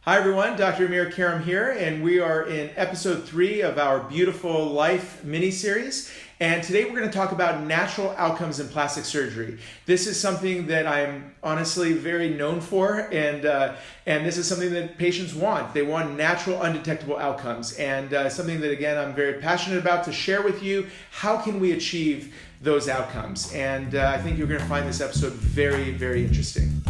Hi everyone, Dr. Amir Karam here, and we are in episode 3 of our Beautiful Life mini-series. And today we're going to talk about natural outcomes in plastic surgery. This is something that I'm honestly very known for, and this is something that patients want. They want natural, undetectable outcomes, and something that, again, I'm very passionate about to share with you. How can we achieve those outcomes? And I think you're going to find this episode very, very interesting.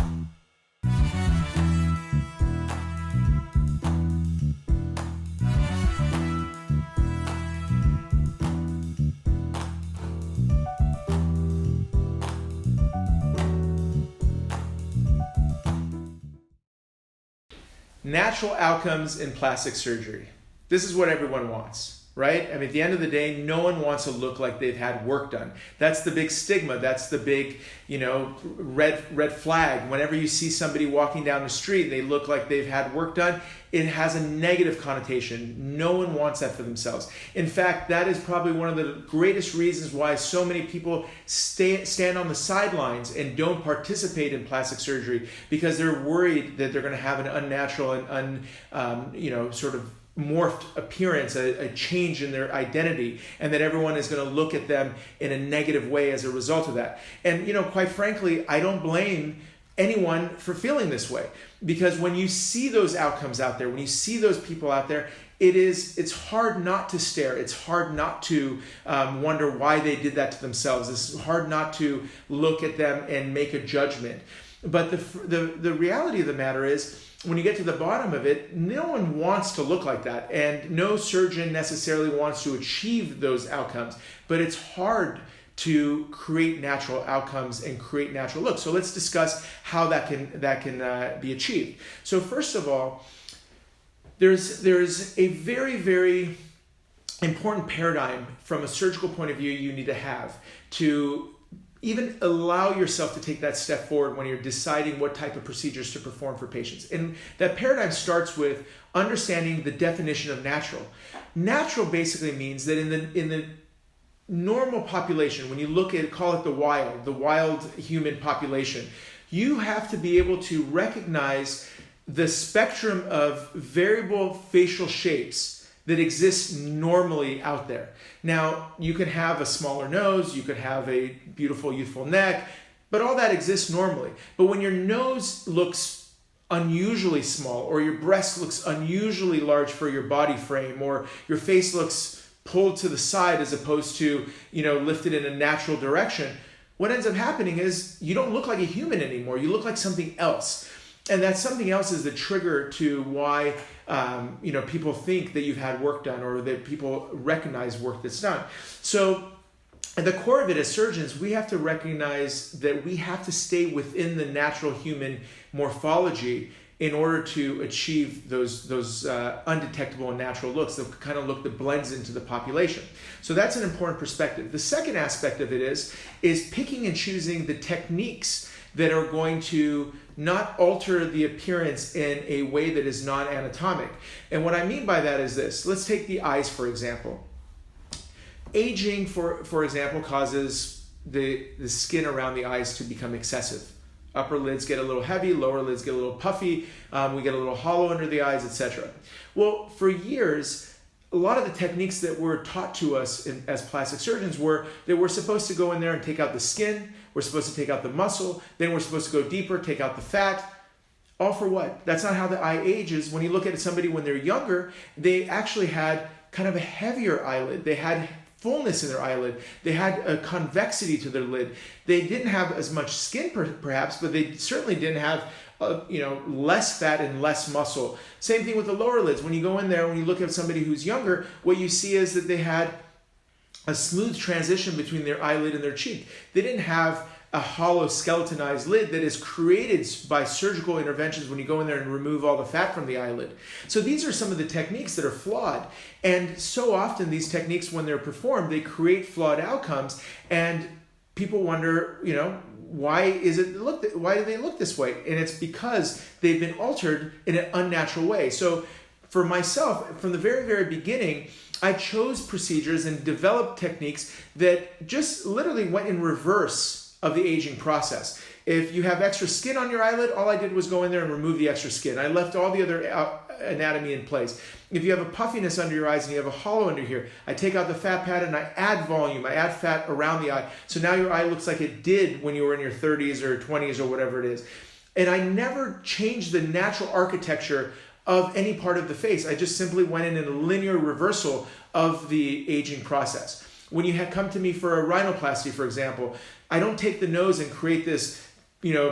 Natural outcomes in plastic surgery. This is what everyone wants, right? I mean, at the end of the day, no one wants to look like they've had work done. That's the big stigma. That's the big, red flag. Whenever you see somebody walking down the street, they look like they've had work done. It has a negative connotation. No one wants that for themselves. In fact, that is probably one of the greatest reasons why so many people stand on the sidelines and don't participate in plastic surgery, because they're worried that they're going to have an unnatural and sort of morphed appearance, a change in their identity, and that everyone is going to look at them in a negative way as a result of that. And quite frankly, I don't blame anyone for feeling this way, because when you see those outcomes out there, when you see those people out there, it's hard not to stare. It's hard not to wonder why they did that to themselves. It's hard not to look at them and make a judgment. But the reality of the matter is, when you get to the bottom of it, no one wants to look like that, and no surgeon necessarily wants to achieve those outcomes. But it's hard to create natural outcomes and create natural looks. So let's discuss how that can be achieved. So first of all, there's a very, very important paradigm from a surgical point of view you need to have to even allow yourself to take that step forward when you're deciding what type of procedures to perform for patients. And that paradigm starts with understanding the definition of natural. Natural basically means that in the normal population, when you look at, call it the wild human population, you have to be able to recognize the spectrum of variable facial shapes that exists normally out there. Now, you can have a smaller nose, you could have a beautiful, youthful neck, but all that exists normally. But when your nose looks unusually small, or your breast looks unusually large for your body frame, or your face looks pulled to the side as opposed to, lifted in a natural direction, what ends up happening is you don't look like a human anymore. You look like something else. And that something else is the trigger to why people think that you've had work done, or that people recognize work that's done. So at the core of it, as surgeons, we have to recognize that we have to stay within the natural human morphology in order to achieve those undetectable and natural looks, the kind of look that blends into the population. So that's an important perspective. The second aspect of it is picking and choosing the techniques that are going to not alter the appearance in a way that is non-anatomic. And what I mean by that is this. Let's take the eyes, for example. Aging, for example, causes the skin around the eyes to become excessive. Upper lids get a little heavy, lower lids get a little puffy, we get a little hollow under the eyes, etc. Well, for years, a lot of the techniques that were taught to us as plastic surgeons were that we're supposed to go in there and take out the skin, we're supposed to take out the muscle, then we're supposed to go deeper, take out the fat. All for what? That's not how the eye ages. When you look at somebody when they're younger, they actually had kind of a heavier eyelid. They had fullness in their eyelid. They had a convexity to their lid. They didn't have as much skin perhaps, but they certainly didn't have less fat and less muscle. Same thing with the lower lids. When you go in there, when you look at somebody who's younger, what you see is that they had a smooth transition between their eyelid and their cheek. They didn't have a hollow skeletonized lid that is created by surgical interventions when you go in there and remove all the fat from the eyelid. So these are some of the techniques that are flawed. And so often these techniques, when they're performed, they create flawed outcomes. And people wonder, why do they look this way? And it's because they've been altered in an unnatural way. So for myself, from the very, very beginning, I chose procedures and developed techniques that just literally went in reverse of the aging process. If you have extra skin on your eyelid, all I did was go in there and remove the extra skin. I left all the other anatomy in place. If you have a puffiness under your eyes and you have a hollow under here, I take out the fat pad and I add volume. I add fat around the eye. So now your eye looks like it did when you were in your 30s or 20s or whatever it is. And I never changed the natural architecture of any part of the face. I just simply went in a linear reversal of the aging process. When you come to me for a rhinoplasty, for example, I don't take the nose and create this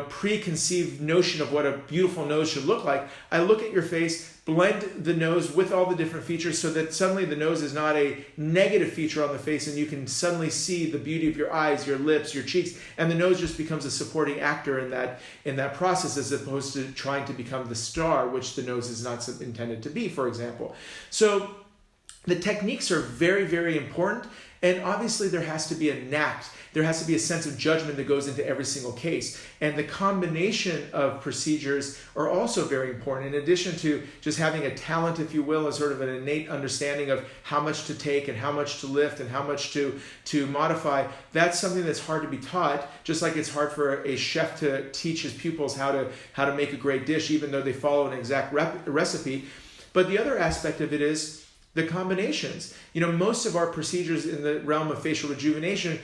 preconceived notion of what a beautiful nose should look like. I look at your face, blend the nose with all the different features so that suddenly the nose is not a negative feature on the face and you can suddenly see the beauty of your eyes, your lips, your cheeks, and the nose just becomes a supporting actor in that process as opposed to trying to become the star, which the nose is not intended to be, for example. So the techniques are very, very important. And obviously there has to be a knack. There has to be a sense of judgment that goes into every single case. And the combination of procedures are also very important. In addition to just having a talent, if you will, a sort of an innate understanding of how much to take and how much to lift and how much to modify, that's something that's hard to be taught, just like it's hard for a chef to teach his pupils how to make a great dish, even though they follow an exact recipe. But the other aspect of it is the combinations. Most of our procedures in the realm of facial rejuvenation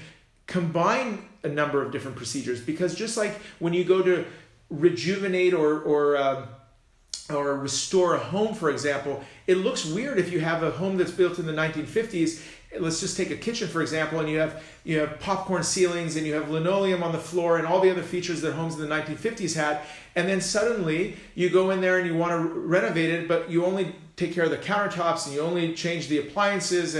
combine a number of different procedures, because just like when you go to rejuvenate or restore a home, for example, it looks weird if you have a home that's built in the 1950s. Let's just take a kitchen, for example, and you have popcorn ceilings and you have linoleum on the floor and all the other features that homes in the 1950s had. And then suddenly you go in there and you want to renovate it, but you only take care of the countertops and you only change the appliances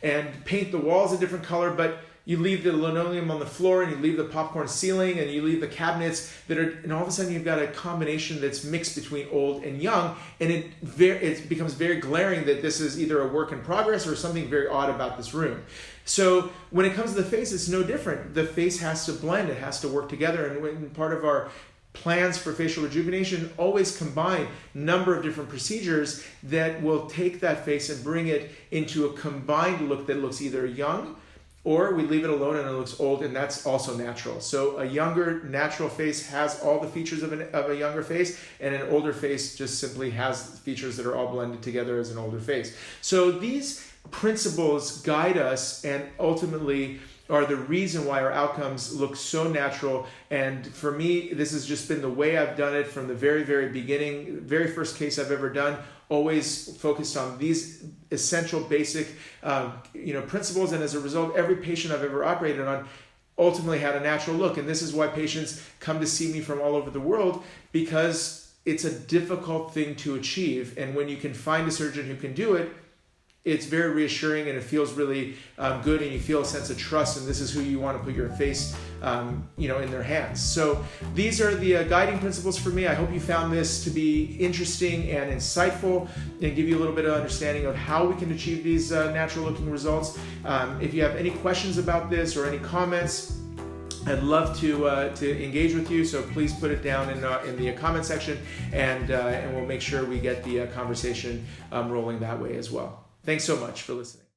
and paint the walls a different color, but you leave the linoleum on the floor and you leave the popcorn ceiling and you leave the cabinets and all of a sudden you've got a combination that's mixed between old and young, and it becomes very glaring that this is either a work in progress or something very odd about this room. So when it comes to the face, it's no different. The face has to blend, it has to work together, and when part of our plans for facial rejuvenation always combine a number of different procedures that will take that face and bring it into a combined look that looks either young, or we leave it alone and it looks old, and that's also natural. So a younger, natural face has all the features of a younger face, and an older face just simply has features that are all blended together as an older face. So these principles guide us and ultimately are the reason why our outcomes look so natural. And for me, this has just been the way I've done it from the very, very beginning. Very first case I've ever done, always focused on these essential basic principles. And as a result, every patient I've ever operated on ultimately had a natural look. And this is why patients come to see me from all over the world, because it's a difficult thing to achieve. And when you can find a surgeon who can do it, it's very reassuring and it feels really good, and you feel a sense of trust, and this is who you want to put your face in their hands. So these are the guiding principles for me. I hope you found this to be interesting and insightful and give you a little bit of understanding of how we can achieve these natural looking results. If you have any questions about this or any comments, I'd love to engage with you, so please put it down in the comment section, and we'll make sure we get the conversation rolling that way as well. Thanks so much for listening.